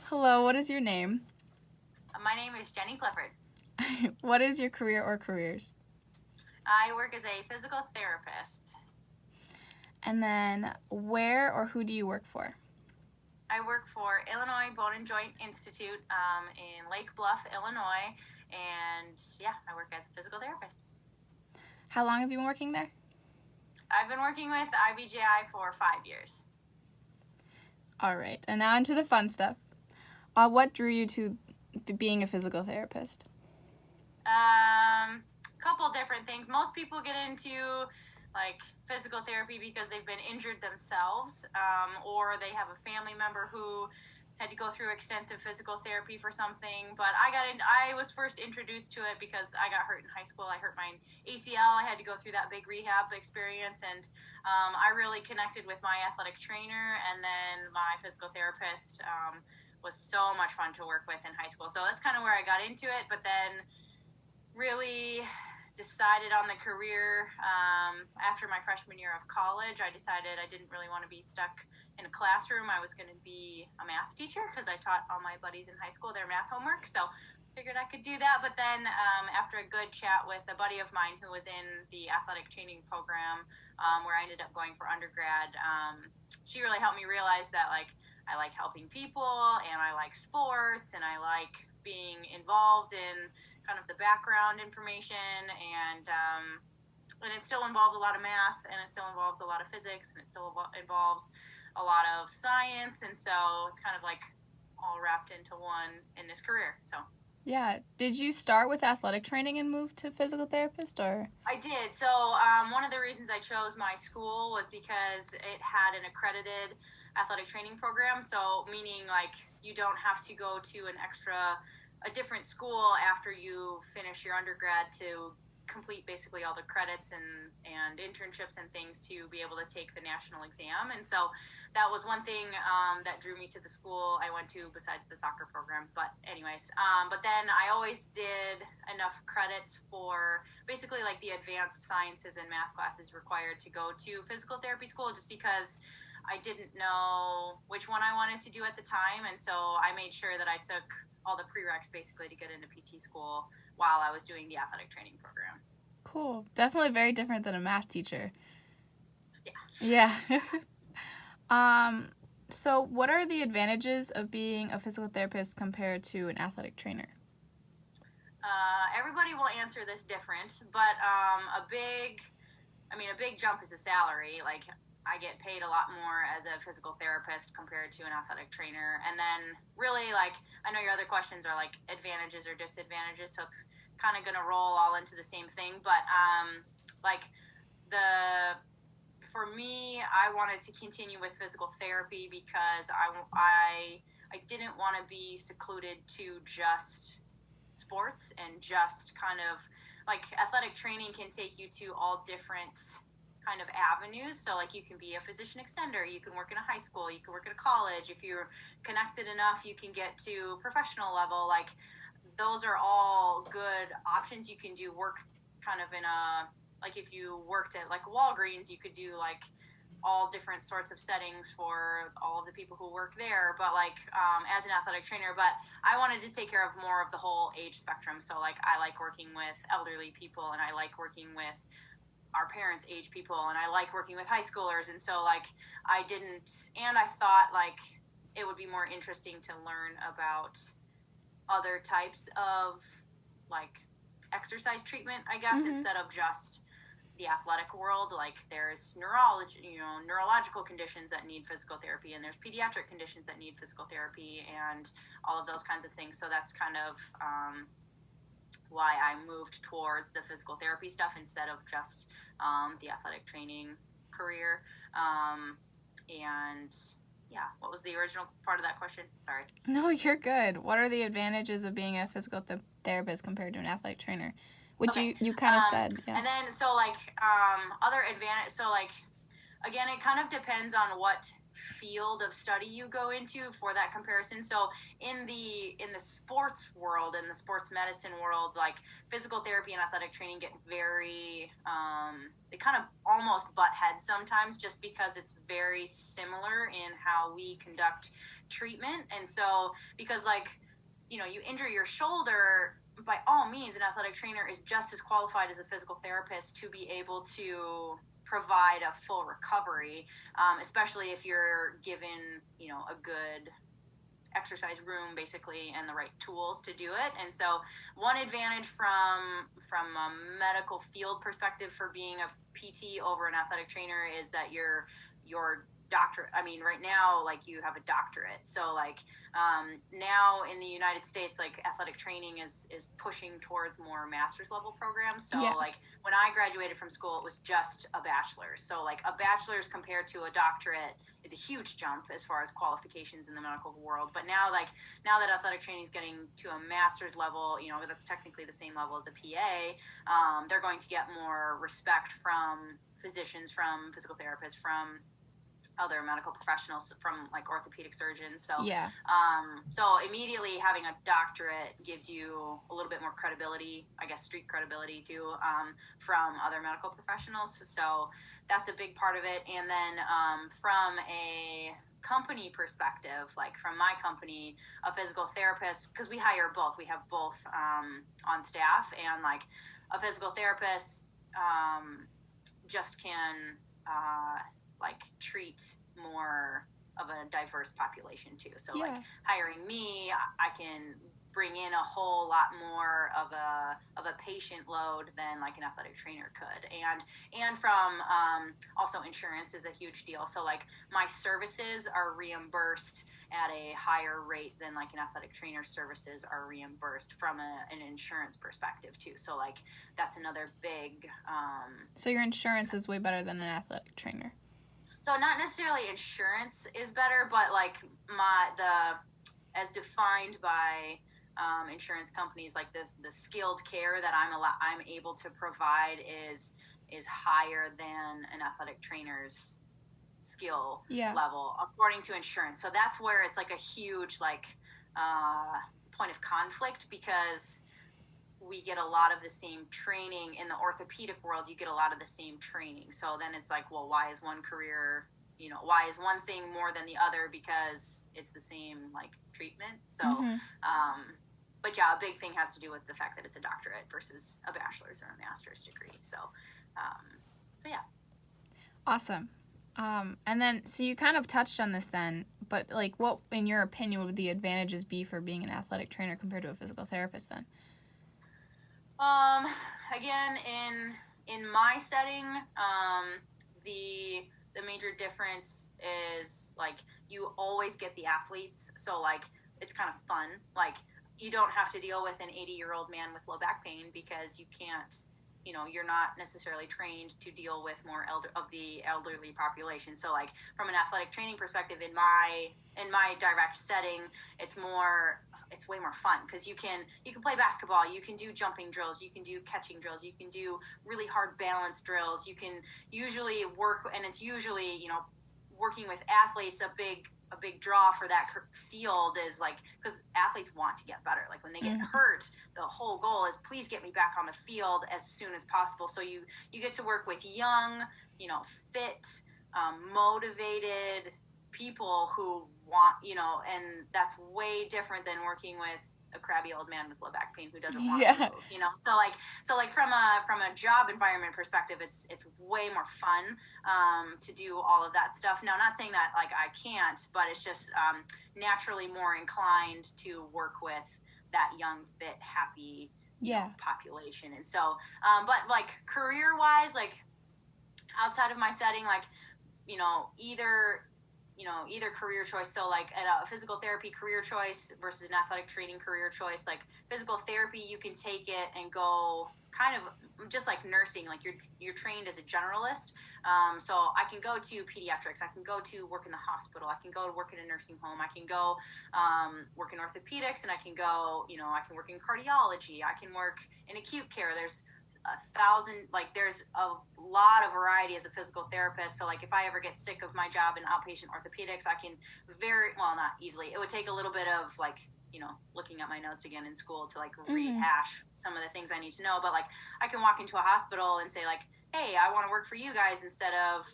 Hello, what is your name? My name is Jenny Clifford. What is your career or careers? I work as a physical therapist. And then where or who do you work for? I work for Illinois Bone and Joint Institute in Lake Bluff, Illinois, and yeah, I work as a physical therapist. How long have you been working there? I've been working with IBJI for 5 years. All right, and now into the fun stuff. What drew you to being a physical therapist? Couple different things. Most people get into like physical therapy because they've been injured themselves, or they have a family member who had to go through extensive physical therapy for something. But I was first introduced to it because I got hurt in high school. I hurt my ACL. I had to go through that big rehab experience, and I really connected with my athletic trainer, and then my physical therapist was so much fun to work with in high school. So that's kind of where I got into it. But then really decided on the career after my freshman year of college. I decided I didn't really want to be stuck in a classroom. I was going to be a math teacher because I taught all my buddies in high school their math homework. So figured I could do that. But then after a good chat with a buddy of mine who was in the athletic training program where I ended up going for undergrad, she really helped me realize that I like helping people and I like sports and I like being involved in kind of the background information, and it still involves a lot of math, and it still involves a lot of physics, and it still involves a lot of science, and so it's kind of like all wrapped into one in this career. So Yeah, did you start with athletic training and move to physical therapist, or? I did. So one of the reasons I chose my school was because it had an accredited athletic training program. So meaning like you don't have to go to a different school after you finish your undergrad to complete basically all the credits and internships and things to be able to take the national exam. And so that was one thing that drew me to the school I went to besides the soccer program. But anyways, but then I always did enough credits for basically like the advanced sciences and math classes required to go to physical therapy school, just because I didn't know which one I wanted to do at the time. And so I made sure that I took all the prereqs basically to get into PT school while I was doing the athletic training program. Cool. Definitely very different than a math teacher. Yeah. Yeah. um, so what are the advantages of being a physical therapist compared to an athletic trainer? Everybody will answer this different, but a big jump is a salary. Like I get paid a lot more as a physical therapist compared to an athletic trainer. And then really like I know your other questions are like advantages or disadvantages, so it's kind of gonna roll all into the same thing. But like the for me, I wanted to continue with physical therapy because I didn't want to be secluded to just sports and just kind of like athletic training can take you to all different kind of avenues. So like you can be a physician extender, you can work in a high school, you can work at a college. If you're connected enough, you can get to professional level. Like those are all good options. You can do work kind of in a like if you worked at like Walgreens, you could do like all different sorts of settings for all of the people who work there, but like as an athletic trainer. But I wanted to take care of more of the whole age spectrum. So like I like working with elderly people, and I like working with our parents age people, and I like working with high schoolers. And so like I thought like it would be more interesting to learn about other types of like exercise treatment, I guess, Mm-hmm. instead of just the athletic world. Like there's neurology, neurological conditions that need physical therapy, and there's pediatric conditions that need physical therapy, and all of those kinds of things. So that's kind of why I moved towards the physical therapy stuff instead of just the athletic training career. And yeah, what was the original part of that question? Sorry. No, you're good. What are the advantages of being a physical therapist compared to an athletic trainer? Which Okay. you kind of said, yeah. And then so like other advantage. So like again, it kind of depends on what field of study you go into for that comparison. So in the sports world, in the sports medicine world, like physical therapy and athletic training get very they kind of almost butt heads sometimes, just because it's very similar in how we conduct treatment. And so, because like, you injure your shoulder, by all means, an athletic trainer is just as qualified as a physical therapist to be able to provide a full recovery, especially if you're given, a good exercise room basically and the right tools to do it. And so one advantage from a medical field perspective for being a PT over an athletic trainer is that your doctorate, right now, like, you have a doctorate. So like, now in the United States, like, athletic training is pushing towards more master's level programs. So like, when I graduated from school, it was just a bachelor's. So like, a bachelor's compared to a doctorate is a huge jump as far as qualifications in the medical world. But now that athletic training is getting to a master's level, that's technically the same level as a PA, they're going to get more respect from physicians, from physical therapists, from other medical professionals, from like orthopedic surgeons. So so immediately having a doctorate gives you a little bit more credibility, I guess street credibility too, from other medical professionals. So that's a big part of it. And then from a company perspective, like from my company, a physical therapist, because we hire both, we have both on staff, and like a physical therapist just can like treat more of a diverse population too. So like hiring me, I can bring in a whole lot more of a patient load than like an athletic trainer could. And from also insurance is a huge deal. So like my services are reimbursed at a higher rate than like an athletic trainer services are reimbursed from an insurance perspective too. So like that's another big so your insurance is way better than an athletic trainer. So not necessarily insurance is better, but like as defined by insurance companies, like the skilled care that I'm able to provide is higher than an athletic trainer's skill level according to insurance. So that's where it's like a huge like point of conflict, because we get a lot of the same training in the orthopedic world. You get a lot of the same training. So then it's like, well, why is one career, why is one thing more than the other? Because it's the same like treatment. So, but yeah, a big thing has to do with the fact that it's a doctorate versus a bachelor's or a master's degree. So yeah. Awesome. And then, so you kind of touched on this then, but like what, in your opinion, would the advantages be for being an athletic trainer compared to a physical therapist then? Again, in my setting, the major difference is like you always get the athletes. So like it's kind of fun. Like you don't have to deal with an 80-year-old man with low back pain, because you can't, you're not necessarily trained to deal with more of the elderly population. So like from an athletic training perspective, in my direct setting, it's way more fun, because you can play basketball, you can do jumping drills, you can do catching drills, you can do really hard balance drills, you can usually work, and it's usually, working with athletes, a big draw for that field is like, because athletes want to get better. Like when they get hurt, the whole goal is please get me back on the field as soon as possible. So you get to work with young, fit, motivated people who want, and that's way different than working with a crabby old man with low back pain who doesn't want to move, So like from a job environment perspective, it's way more fun to do all of that stuff. Now, not saying that like I can't, but it's just naturally more inclined to work with that young, fit, happy population. And so, but like career wise, like outside of my setting, like either career choice. So like at a physical therapy career choice versus an athletic training career choice, like physical therapy, you can take it and go kind of just like nursing, like you're trained as a generalist. So I can go to pediatrics, I can go to work in the hospital, I can go to work in a nursing home, I can go work in orthopedics, and I can go, I can work in cardiology, I can work in acute care. There's there's a lot of variety as a physical therapist. So like if I ever get sick of my job in outpatient orthopedics, I can not easily, it would take a little bit of like, looking at my notes again in school to like rehash some of the things I need to know. But like I can walk into a hospital and say like, hey, I want to work for you guys instead of,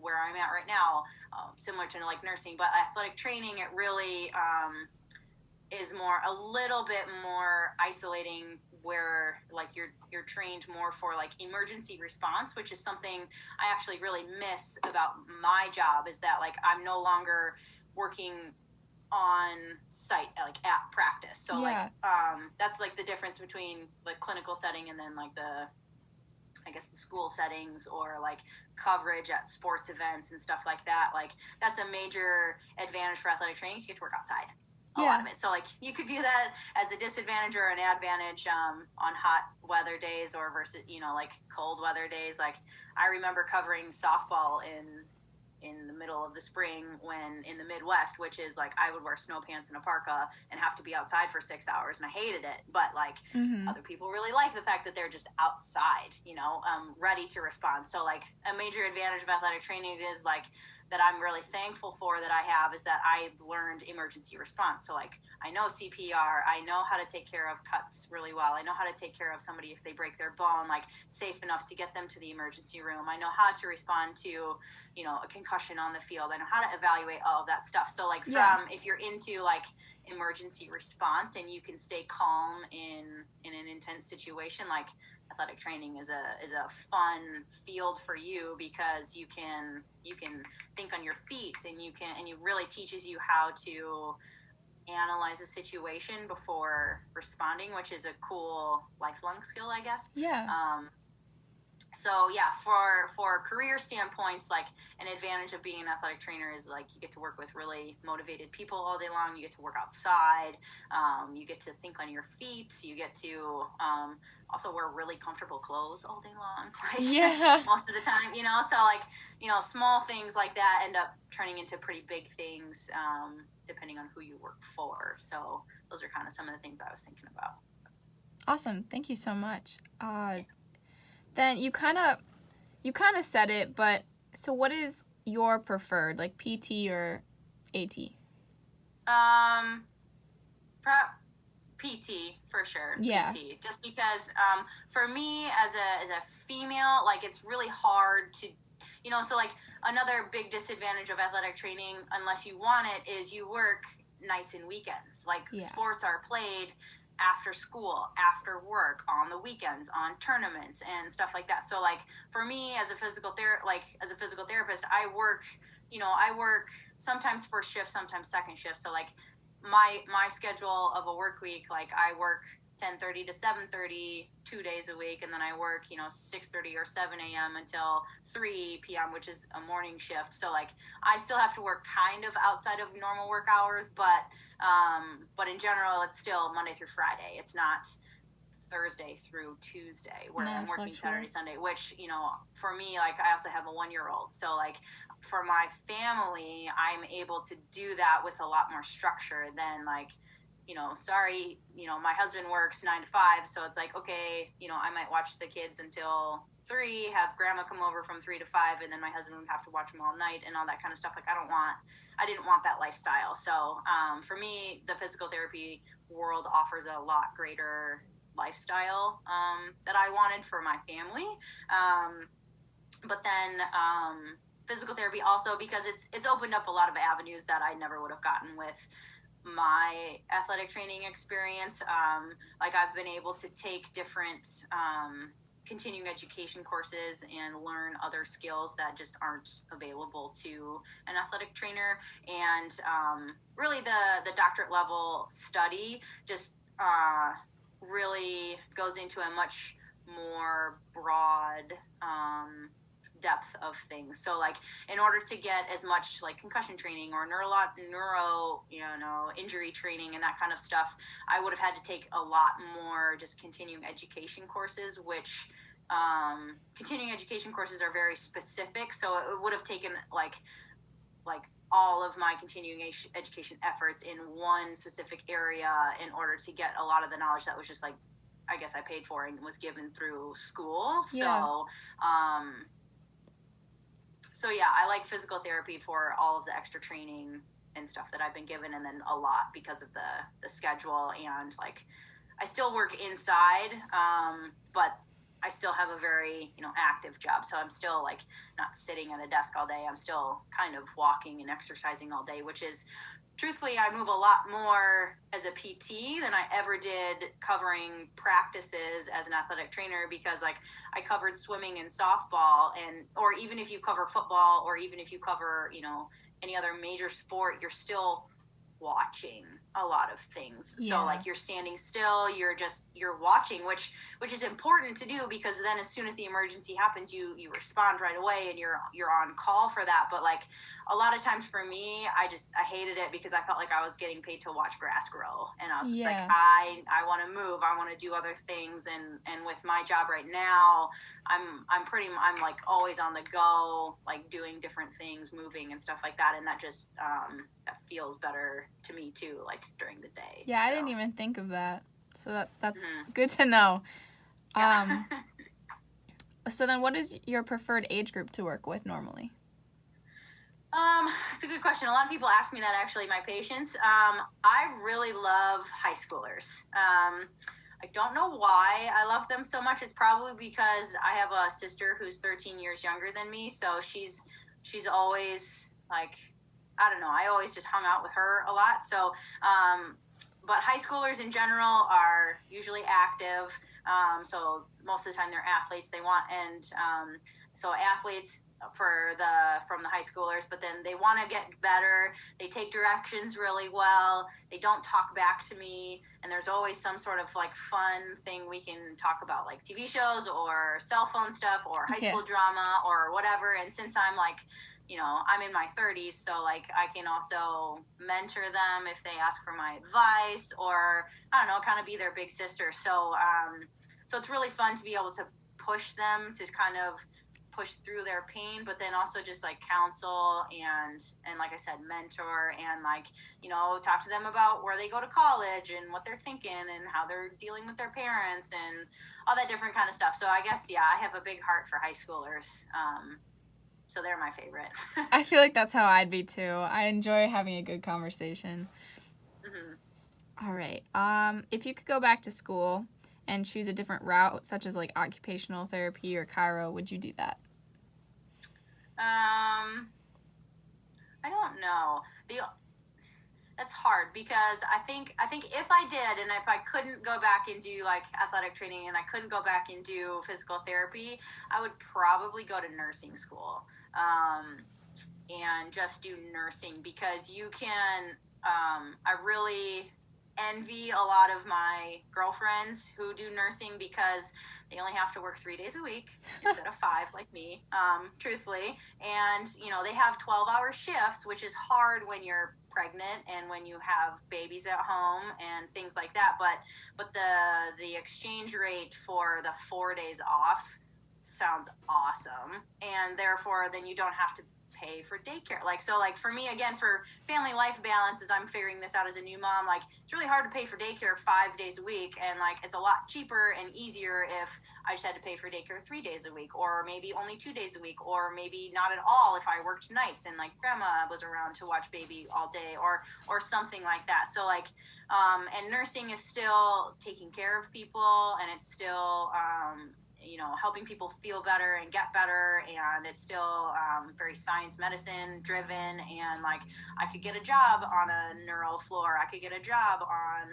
where I'm at right now, similar to like nursing. But athletic training, it really is a little bit more isolating, where like you're trained more for like emergency response, which is something I actually really miss about my job, is that like I'm no longer working on site, like at practice. So like that's like the difference between the clinical setting and then like the school settings, or like coverage at sports events and stuff like that. Like that's a major advantage for athletic training. You get to work outside a lot of it. So like you could view that as a disadvantage or an advantage on hot weather days, or versus like cold weather days. Like I remember covering softball in the middle of the spring, when in the Midwest, which is like I would wear snow pants and a parka and have to be outside for 6 hours, and I hated it. But like other people really like the fact that they're just outside, ready to respond. So like a major advantage of athletic training is like that I'm really thankful for, that I have, is that I've learned emergency response. So like I know CPR, I know how to take care of cuts really well. I know how to take care of somebody if they break their bone, like safe enough to get them to the emergency room. I know how to respond to, a concussion on the field. I know how to evaluate all of that stuff. So like if you're into like emergency response and you can stay calm in an intense situation, like athletic training is a fun field for you, because you can think on your feet, and it really teaches you how to analyze a situation before responding, which is a cool lifelong skill, I guess. So yeah, for career standpoints, like an advantage of being an athletic trainer is like you get to work with really motivated people all day long. You get to work outside. You get to think on your feet. You get to also wear really comfortable clothes all day long. Like, most of the time, So like small things like that end up turning into pretty big things, depending on who you work for. So those are kind of some of the things I was thinking about. Awesome. Thank you so much. Then you kind of said it, but so what is your preferred, like PT or AT? PT for sure. Yeah. PT, just because for me as a female, like it's really hard to, so like another big disadvantage of athletic training, unless you want it, is you work nights and weekends. Like sports are played after school, after work, on the weekends, on tournaments and stuff like that. So like for me as a physical therapist, I work sometimes first shift, sometimes second shift. So like my schedule of a work week, like I work 10:30 to 7:30 2 days a week, and then I work 6:30 or 7 a.m. until 3 p.m., which is a morning shift. So like I still have to work kind of outside of normal work hours, but in general it's still Monday through Friday. It's not Thursday through Tuesday where I'm working Saturday, Sunday, which for me, like I also have a 1-year-old, so like for my family I'm able to do that with a lot more structure than like my husband works 9 to 5, so it's like, okay, I might watch the kids until 3, have grandma come over from 3 to 5, and then my husband would have to watch them all night and all that kind of stuff. Like I didn't want that lifestyle. So for me, the physical therapy world offers a lot greater lifestyle that I wanted for my family. But then physical therapy also, because it's opened up a lot of avenues that I never would have gotten with my athletic training experience. Like I've been able to take different continuing education courses and learn other skills that just aren't available to an athletic trainer. And really the doctorate level study just really goes into a much more broad depth of things. So like in order to get as much like concussion training or neuro injury training and that kind of stuff, I would have had to take a lot more just continuing education courses, which continuing education courses are very specific. So it would have taken like all of my continuing education efforts in one specific area in order to get a lot of the knowledge that was just like, I guess I paid for and was given through school. So yeah, I like physical therapy for all of the extra training and stuff that I've been given, and then a lot because of the schedule. And like I still work inside, but I still have a very, active job. So I'm still like not sitting at a desk all day. I'm still kind of walking and exercising all day, which is, truthfully, I move a lot more as a PT than I ever did covering practices as an athletic trainer, because like I covered swimming and softball, or even if you cover football, or even if you cover, any other major sport, you're still watching a lot of things. Yeah. So like you're standing still, you're watching, which is important to do, because then as soon as the emergency happens, you respond right away and you're on call for that. But like a lot of times for me, I hated it, because I felt like I was getting paid to watch grass grow, and I was just like, I want to move, I want to do other things, and with my job right now, I'm like always on the go, like doing different things, moving and stuff like that, and that just that feels better to me too, like during the day. Yeah, I didn't even think of that. So that's good to know. Yeah. So then what is your preferred age group to work with normally? It's a good question. A lot of people ask me that, actually, my patients. I really love high schoolers. I don't know why I love them so much. It's probably because I have a sister who's 13 years younger than me, so she's always like, I don't know, I always just hung out with her a lot. So, but high schoolers in general are usually active. So most of the time they're athletes. So athletes from the high schoolers, but then they want to get better. They take directions really well. They don't talk back to me, and there's always some sort of like fun thing we can talk about, like TV shows or cell phone stuff or high school drama or whatever. And since I'm like, I'm in my 30s, so like I can also mentor them if they ask for my advice, or I don't know, kind of be their big sister. So so it's really fun to be able to push them to kind of push through their pain, but then also just like counsel and like I said, mentor, and like, talk to them about where they go to college and what they're thinking and how they're dealing with their parents and all that different kind of stuff. So I guess, yeah, I have a big heart for high schoolers. So they're my favorite. I feel like that's how I'd be too. I enjoy having a good conversation. Mm-hmm. All right. If you could go back to school and choose a different route, such as like occupational therapy or chiro, would you do that? I don't know. That's hard, because I think if I did, and if I couldn't go back and do like athletic training, and I couldn't go back and do physical therapy, I would probably go to nursing school, and just do nursing, because you can, I really envy a lot of my girlfriends who do nursing, because they only have to work 3 days a week instead of 5 like me, truthfully. And, they have 12-hour shifts, which is hard when you're pregnant and when you have babies at home and things like that. But the exchange rate for the 4 days off sounds awesome. And therefore, then you don't have to pay for daycare. So for me, again, for family life balance, as I'm figuring this out as a new mom, like it's really hard to pay for daycare 5 days a week, and like it's a lot cheaper and easier if I just had to pay for daycare 3 days a week, or maybe only 2 days a week, or maybe not at all if I worked nights and like grandma was around to watch baby all day, or something like that. So like and nursing is still taking care of people, and it's still helping people feel better and get better, and it's still very science medicine driven, and like I could get a job on a neuro floor, I could get a job on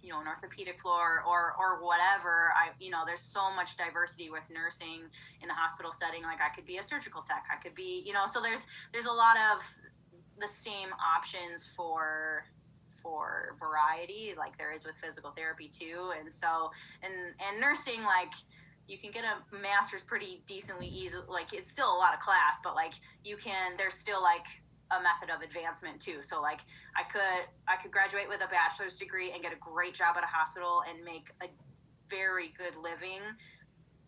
an orthopedic floor, or whatever. There's so much diversity with nursing in the hospital setting. Like I could be a surgical tech, I could be, so there's a lot of the same options for variety, like there is with physical therapy too. And so and nursing, like you can get a master's pretty decently easy. Like it's still a lot of class, but like there's still like a method of advancement too. So like I could graduate with a bachelor's degree and get a great job at a hospital and make a very good living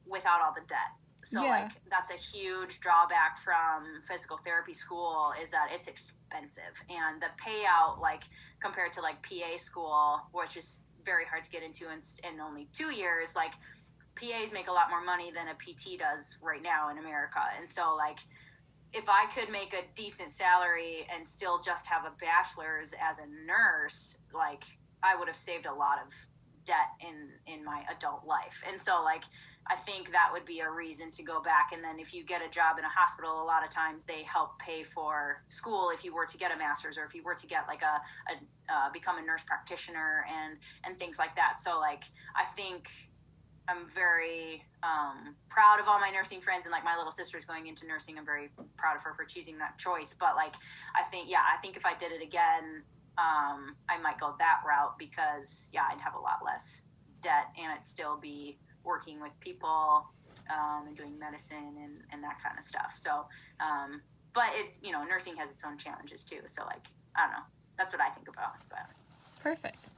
without all the debt. So like that's a huge drawback from physical therapy school, is that it's expensive, and the payout, like compared to like PA school, which is very hard to get into in only 2 years, like PAs make a lot more money than a PT does right now in America. And so like if I could make a decent salary and still just have a bachelor's as a nurse, like I would have saved a lot of debt in my adult life. And so like I think that would be a reason to go back. And then if you get a job in a hospital, a lot of times they help pay for school if you were to get a master's, or if you were to get like become a nurse practitioner and things like that. So like I think I'm very proud of all my nursing friends, and like my little sister's going into nursing. I'm very proud of her for choosing that choice. But like I think if I did it again, I might go that route, because I'd have a lot less debt, and I'd still be working with people and doing medicine and that kind of stuff. So but nursing has its own challenges too. So like I don't know, that's what I think about. But Perfect.